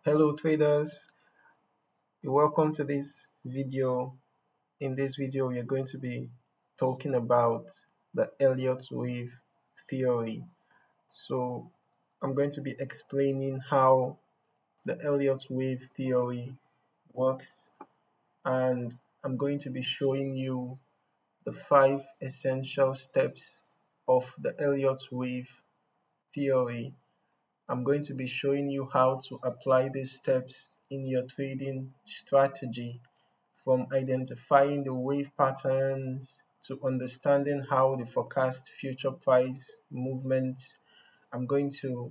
Hello traders, welcome to this video. In this video we are going to be talking about the Elliott Wave Theory. So I'm going to be explaining how the Elliott Wave Theory works, and I'm going to be showing you the 5 essential steps of the Elliott Wave Theory. I'm going to be showing you how to apply these steps in your trading strategy, from identifying the wave patterns to understanding how they forecast future price movements. I'm going to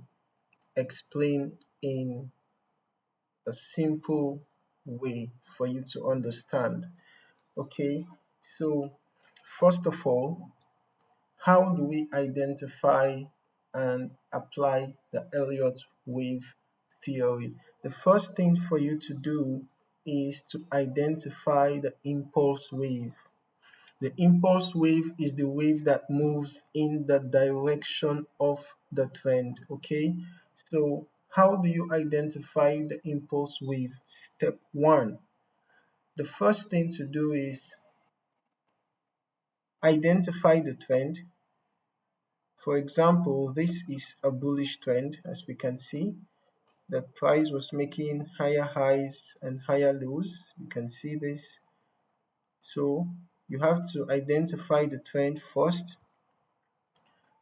explain in a simple way for you to understand. Okay, so first of all, how do we identify and apply the Elliott Wave Theory? The first thing for you to do is to identify the impulse wave. The impulse wave is the wave that moves in the direction of the trend. Okay, so how do you identify the impulse wave? Step 1. The first thing to do is identify the trend. For example, this is a bullish trend. As we can see, the price was making higher highs and higher lows. You can see this. So you have to identify the trend first,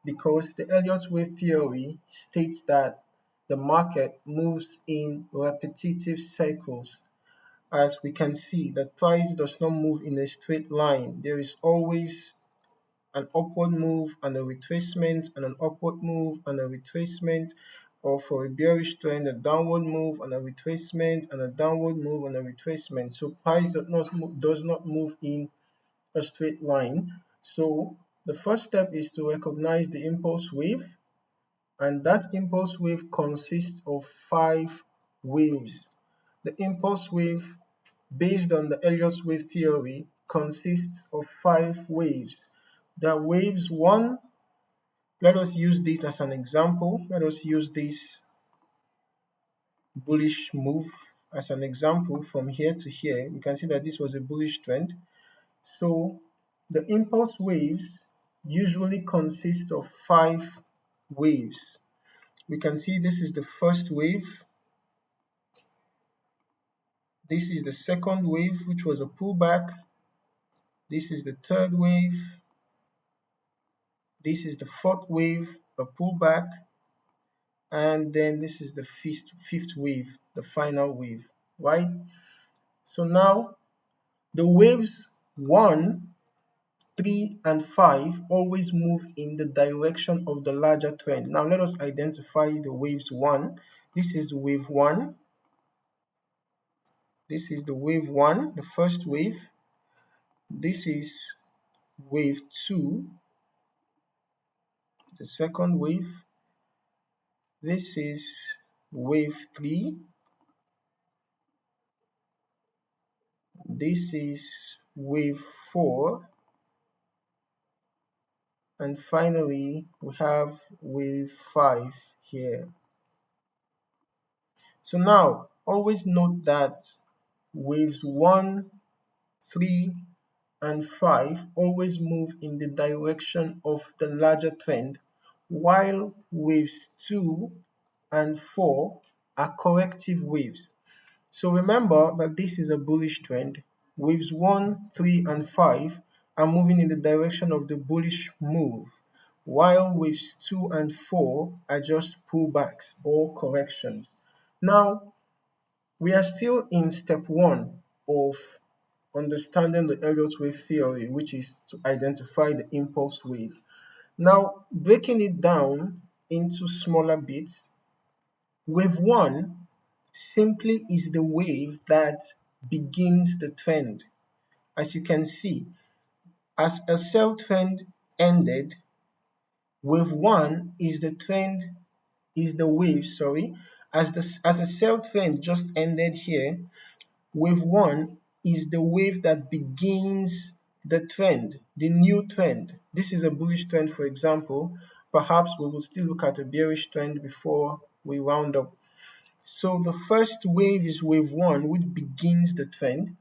because the Elliott Wave Theory states that the market moves in repetitive cycles. As we can see, the price does not move in a straight line. There is always an upward move and a retracement, and an upward move and a retracement, or for a bearish trend, a downward move and a retracement, and a downward move and a retracement. So price does not move in a straight line. So the first step is to recognize the impulse wave, and that impulse wave consists of 5 waves. The impulse wave, based on the Elliott Wave Theory, consists of 5 waves. The waves 1, let us use this as an example. Let us use this bullish move as an example. From here to here, you can see that this was a bullish trend. So the impulse waves usually consist of 5 waves. We can see this is the first wave. This is the second wave, which was a pullback. This is the third wave. This is the fourth wave, a pullback. And then this is the fifth wave, the final wave, right? So now the waves 1, 3, and 5 always move in the direction of the larger trend. Now let us identify the waves 1. This is wave 1. This is the wave 1, the first wave. This is wave 2, the second wave. This is wave 3. This is wave 4. And finally, we have wave 5 here. So now, always note that waves 1, 3, and 5 always move in the direction of the larger trend, while waves 2 and 4 are corrective waves. So remember that this is a bullish trend. Waves 1, 3, and 5 are moving in the direction of the bullish move, while waves 2 and 4 are just pullbacks or corrections. Now, we are still in step 1 of understanding the Elliott Wave Theory, which is to identify the impulse wave. Now, breaking it down into smaller bits, wave 1 simply is the wave that begins the trend. As you can see, as a sell trend ended, wave 1 is the wave, as a sell trend just ended here, wave 1 is the wave that begins the trend, the new trend. This is a bullish trend, for example. Perhaps we will still look at a bearish trend before we round up. So the first wave is wave 1, which begins the trend,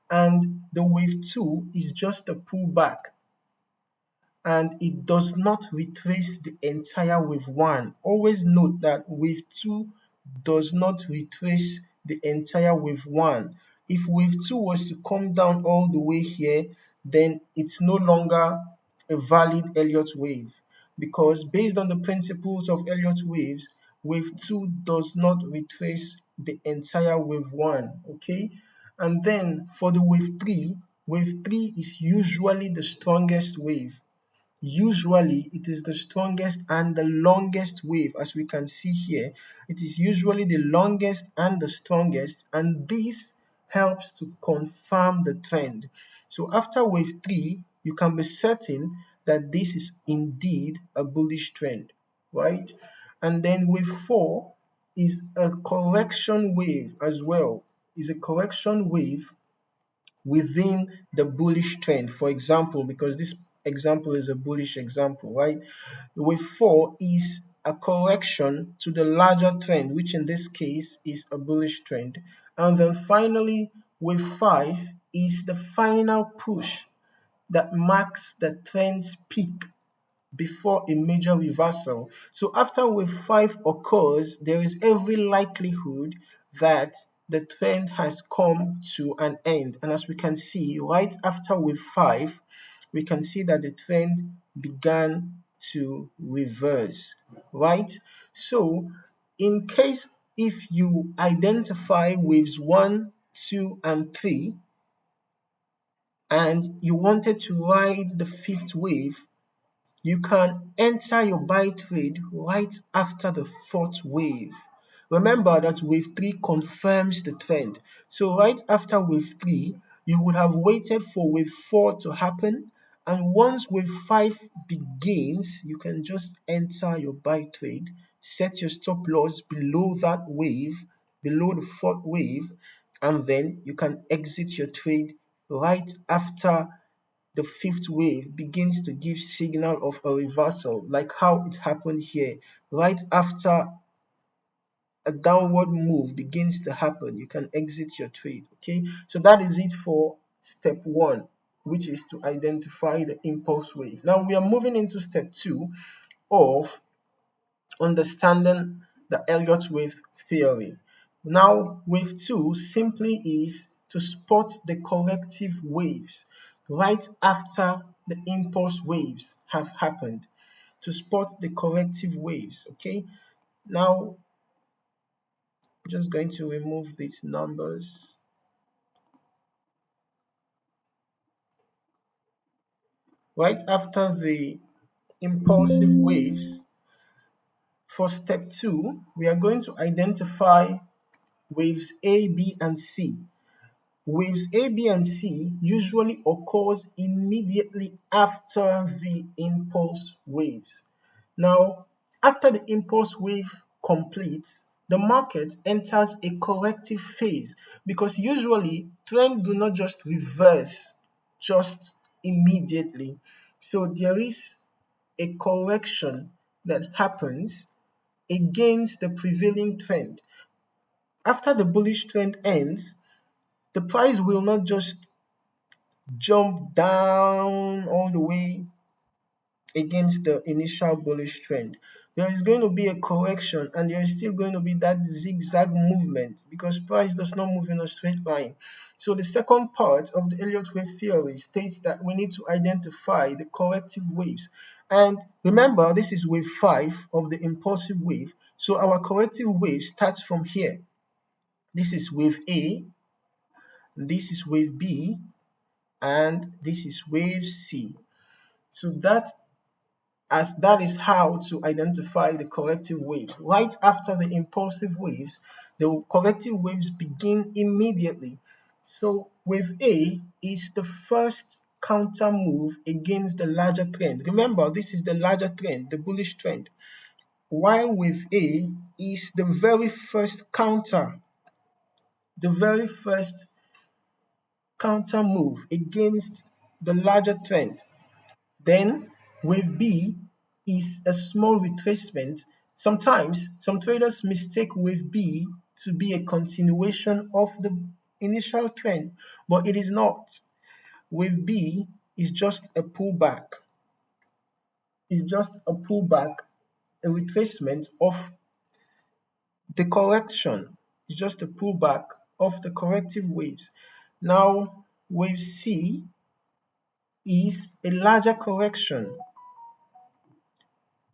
and the wave 2 is just a pullback, and it does not retrace the entire wave 1. Always note that wave 2 does not retrace the entire wave 1. If wave 2 was to come down all the way here, then it's no longer a valid Elliott wave, because based on the principles of Elliott waves, wave 2 does not retrace the entire wave 1. Okay, and then for the wave 3 is usually the strongest wave. Usually it is the strongest and the longest wave. As we can see here, it is usually the longest and the strongest, and this helps to confirm the trend. So after wave 3, you can be certain that this is indeed a bullish trend, right? And then wave 4 is a correction wave as well. Is a correction wave within the bullish trend. For example, because this example is a bullish example, right? Wave 4 is a correction to the larger trend, which in this case is a bullish trend. And then finally, wave 5 is the final push that marks the trend's peak before a major reversal. So after wave 5 occurs, there is every likelihood that the trend has come to an end. And as we can see, right after wave 5, we can see that the trend began to reverse, right? So in case if you identify waves 1, 2, and 3, and you wanted to ride the fifth wave, you can enter your buy trade right after the fourth wave. Remember that wave 3 confirms the trend. So right after wave 3, you would have waited for wave 4 to happen, and once wave 5 begins, you can just enter your buy trade, set your stop loss below that wave, below the fourth wave, and then you can exit your trade right after the fifth wave begins to give signal of a reversal, like how it happened here. Right after a downward move begins to happen, you can exit your trade. Okay, so that is it for step 1, which is to identify the impulse wave. Now we are moving into step 2 of understanding the Elliott wave theory. Now, wave 2 simply is to spot the corrective waves right after the impulse waves have happened. To spot the corrective waves, okay? Now, I'm just going to remove these numbers. Right after the impulsive waves, for step 2, we are going to identify waves A, B, and C. Waves A, B, and C usually occurs immediately after the impulse waves. Now, after the impulse wave completes, the market enters a corrective phase, because usually trends do not just reverse just immediately. So there is a correction that happens against the prevailing trend. After the bullish trend ends, the price will not just jump down all the way against the initial bullish trend. There is going to be a correction, and there is still going to be that zigzag movement, because price does not move in a straight line. So the second part of the Elliott wave theory states that we need to identify the corrective waves. And remember, this is wave 5 of the impulsive wave. So our corrective wave starts from here. This is wave A, this is wave B, and this is wave C. So that is how to identify the corrective waves. Right after the impulsive waves, the corrective waves begin immediately. So wave A is the first counter move against the larger trend. Remember, this is the larger trend, the bullish trend. While wave A is the very first counter move against the larger trend. Then wave B is a small retracement. Sometimes some traders mistake wave B to be a continuation of the initial trend, but it is not. Wave B is just a pullback. It's just a pullback, a retracement of the correction. It's just a pullback of the corrective waves. Now, wave C is a larger correction.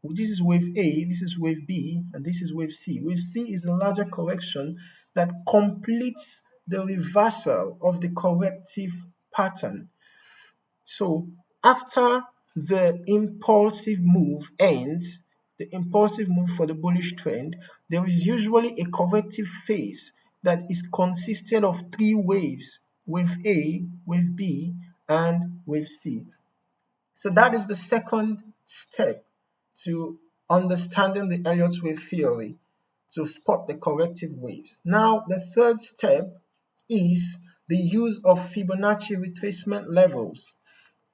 This is wave A, this is wave B, and this is wave C. Wave C is a larger correction that completes the reversal of the corrective pattern. So after the impulsive move ends, the impulsive move for the bullish trend, there is usually a corrective phase that is consisted of three waves: wave A, wave B, and wave C. So that is the second step to understanding the Elliott Wave Theory, to spot the corrective waves. Now, the third step is the use of Fibonacci retracement levels.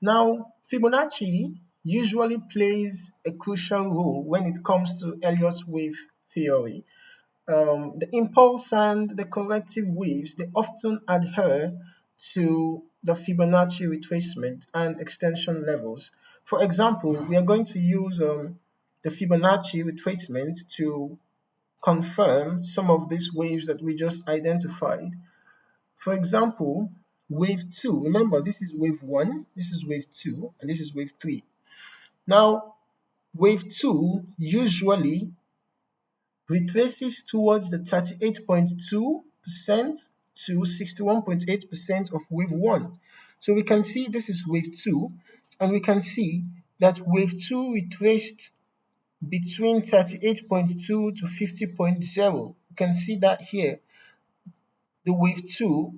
Now, Fibonacci usually plays a crucial role when it comes to Elliott Wave Theory. The impulse and the corrective waves, they often adhere to the Fibonacci retracement and extension levels. For example, we are going to use the Fibonacci retracement to confirm some of these waves that we just identified. For example, wave 2, remember this is wave 1, this is wave 2, and this is wave 3. Now, wave 2 usually retraces towards the 38.2% to 61.8% of wave 1. So we can see this is wave 2, and we can see that wave 2 retraced between 38.2 to 50.0. You can see that here. The wave 2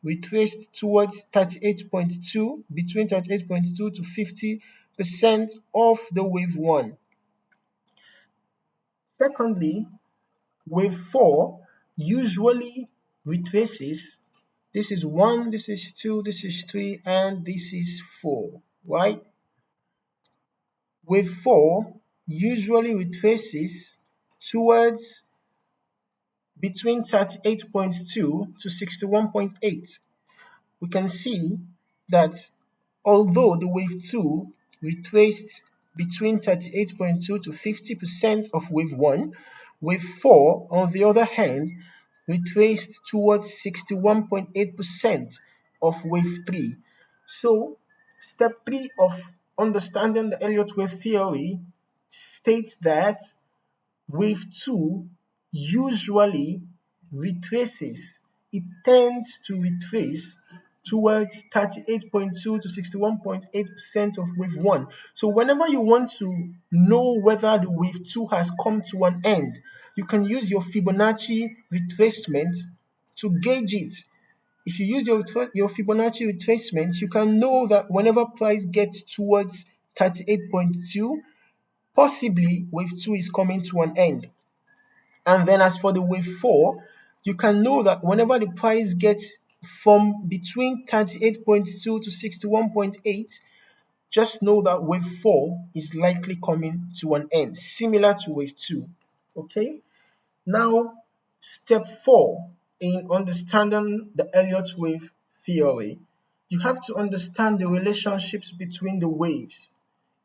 retraced towards 38.2, between 38.2 to 50% of the wave 1. Secondly, wave 4 usually retraces. This is 1, this is 2, this is 3, and this is 4, right? Wave 4 usually retraces towards between 38.2 to 61.8. We can see that although the wave 2 retraced between 38.2 to 50% of wave 1, wave 4, on the other hand, retraced towards 61.8% of wave 3. So, step 3 of understanding the Elliott Wave Theory states that wave 2 usually retraces. It tends to retrace towards 38.2 to 61.8% of wave 1. So whenever you want to know whether the wave 2 has come to an end, you can use your Fibonacci retracement to gauge it. If you use your Fibonacci retracement, you can know that whenever price gets towards 38.2, possibly wave 2 is coming to an end. And then as for the wave 4, you can know that whenever the price gets from between 38.2 to 61.8, just know that wave 4 is likely coming to an end, similar to wave 2. Okay? Now, step 4 in understanding the Elliott Wave Theory. You have to understand the relationships between the waves.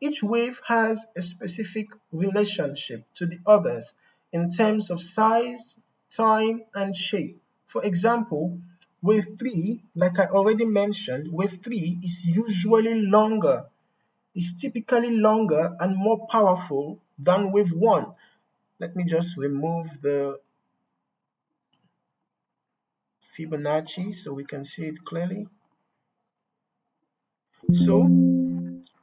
Each wave has a specific relationship to the others in terms of size, time, and shape. For example, wave 3, like I already mentioned, wave 3 is usually longer. It's typically longer and more powerful than wave 1. Let me just remove the Fibonacci so we can see it clearly. So,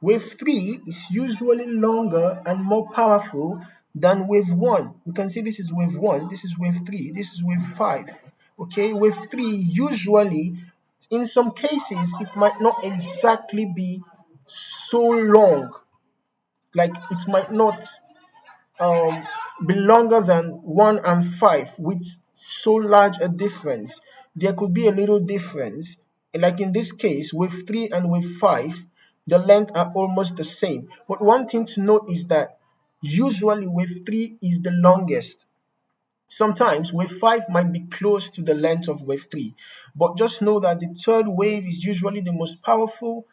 wave 3 is usually longer and more powerful than wave 1. You can see this is wave 1, this is wave 3, this is wave 5. Okay, wave 3 usually, in some cases, it might not exactly be so long. Like it might not be longer than 1 and 5 with so large a difference. There could be a little difference. Like in this case, wave 3 and wave 5, the length are almost the same. But one thing to note is that usually wave 3 is the longest. Sometimes wave 5 might be close to the length of wave 3, but just know that the third wave is usually the most powerful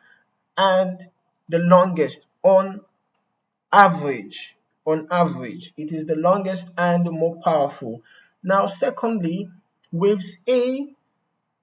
and the longest on average. On average, it is the longest and the more powerful. Now, secondly, waves A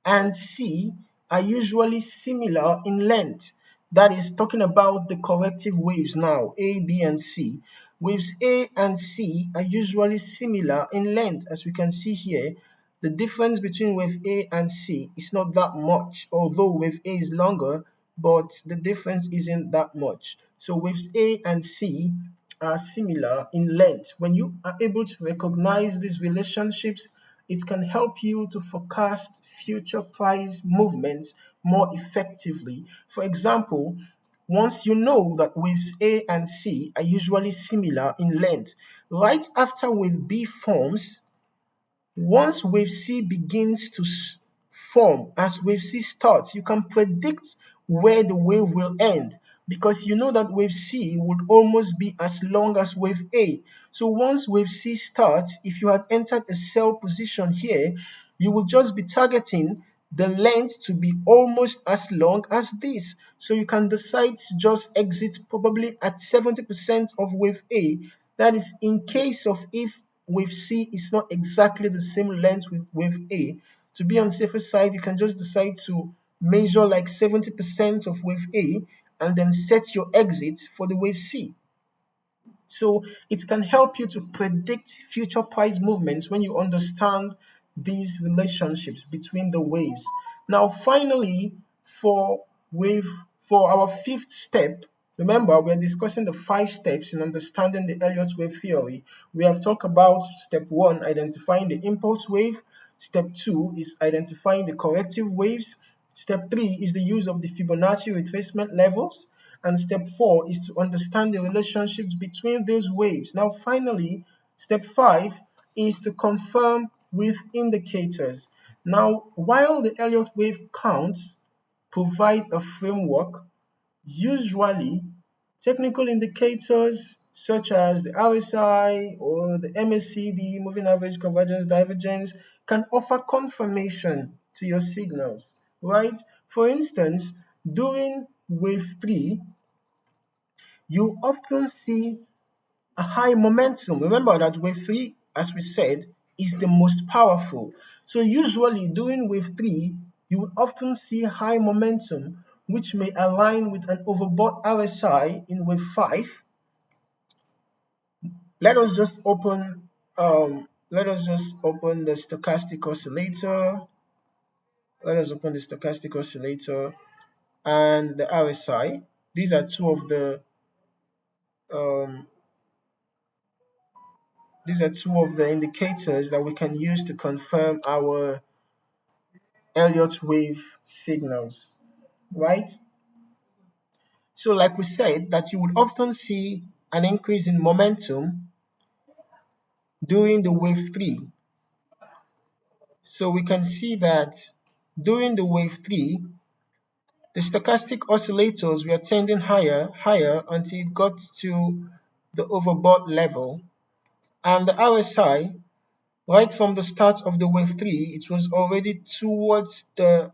and C are usually similar in length. That is talking about the corrective waves now, A, B, and C. Waves A and C are usually similar in length. As we can see here, the difference between wave A and C is not that much, although wave A is longer, but the difference isn't that much. So waves A and C are similar in length. When you are able to recognize these relationships, it can help you to forecast future price movements more effectively. For example, once you know that waves A and C are usually similar in length, right after wave B forms, once wave C begins to form, as wave C starts, you can predict where the wave will end because you know that wave C would almost be as long as wave A. So once wave C starts, if you had entered a sell position here, you will just be targeting the length to be almost as long as this. So you can decide to just exit probably at 70% of wave A. That is in case of if wave C is not exactly the same length with wave A. To be on the safer side, you can just decide to measure like 70% of wave A and then set your exit for the wave C. So it can help you to predict future price movements when you understand these relationships between the waves. Now, finally, for wave for our fifth step, remember we're discussing the 5 steps in understanding the Elliott wave theory. We have talked about step 1, identifying the impulse wave. Step 2 is identifying the corrective waves. Step 3 is the use of the Fibonacci retracement levels. And step 4 is to understand the relationships between those waves. Now, finally, step 5 is to confirm with indicators. Now, while the Elliott wave counts provide a framework, usually technical indicators such as the RSI or the MACD, moving average convergence divergence, can offer confirmation to your signals, right? For instance, during wave 3, you often see a high momentum. Remember that wave 3, as we said, is the most powerful. So usually during wave 3, you will often see high momentum, which may align with an overbought RSI in wave 5. Let us just open the stochastic oscillator. Let us open the stochastic oscillator and the RSI. These are um, two of the indicators that we can use to confirm our Elliott wave signals, right? So like we said, that you would often see an increase in momentum during the wave 3. So we can see that during the wave 3, the stochastic oscillators were trending higher until it got to the overbought level. And the RSI, right from the start of the wave 3, it was already towards the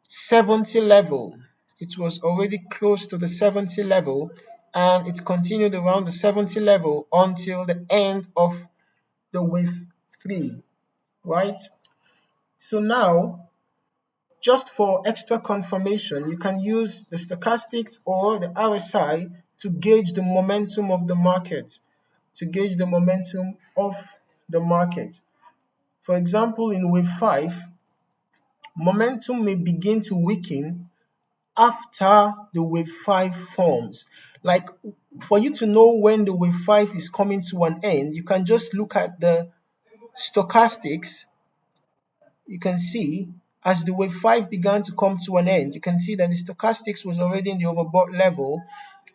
70 level. It was already close to the 70 level, and it continued around the 70 level until the end of the wave 3, right? So now, just for extra confirmation, you can use the stochastics or the RSI to gauge the momentum of the market, For example, in wave 5, momentum may begin to weaken after the wave 5 forms. Like, for you to know when the wave 5 is coming to an end, you can just look at the stochastics. You can see as the wave 5 began to come to an end, you can see that the stochastics was already in the overbought level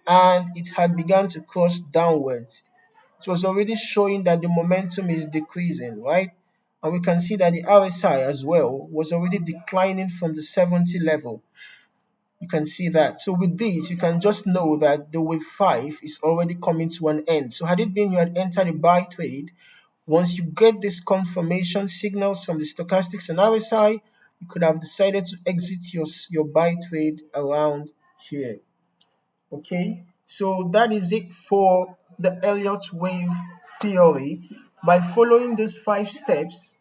and it had begun to cross downwards. It was already showing that the momentum is decreasing, right? And we can see that the RSI as well was already declining from the 70 level. You can see that. So with this, you can just know that the wave 5 is already coming to an end. So had it been you had entered a buy trade, Once you get this confirmation signals from the stochastics and RSI, you could have decided to exit your buy trade around here. Okay, so that is it for the Elliott Wave Theory. By following these 5 steps,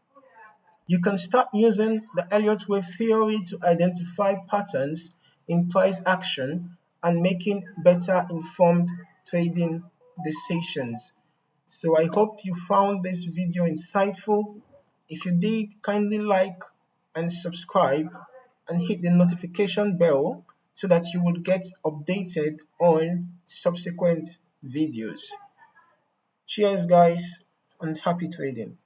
you can start using the Elliott Wave Theory to identify patterns in price action and making better informed trading decisions. So I hope you found this video insightful. If you did, kindly like and subscribe and hit the notification bell so that you will get updated on subsequent videos. Cheers guys and happy trading.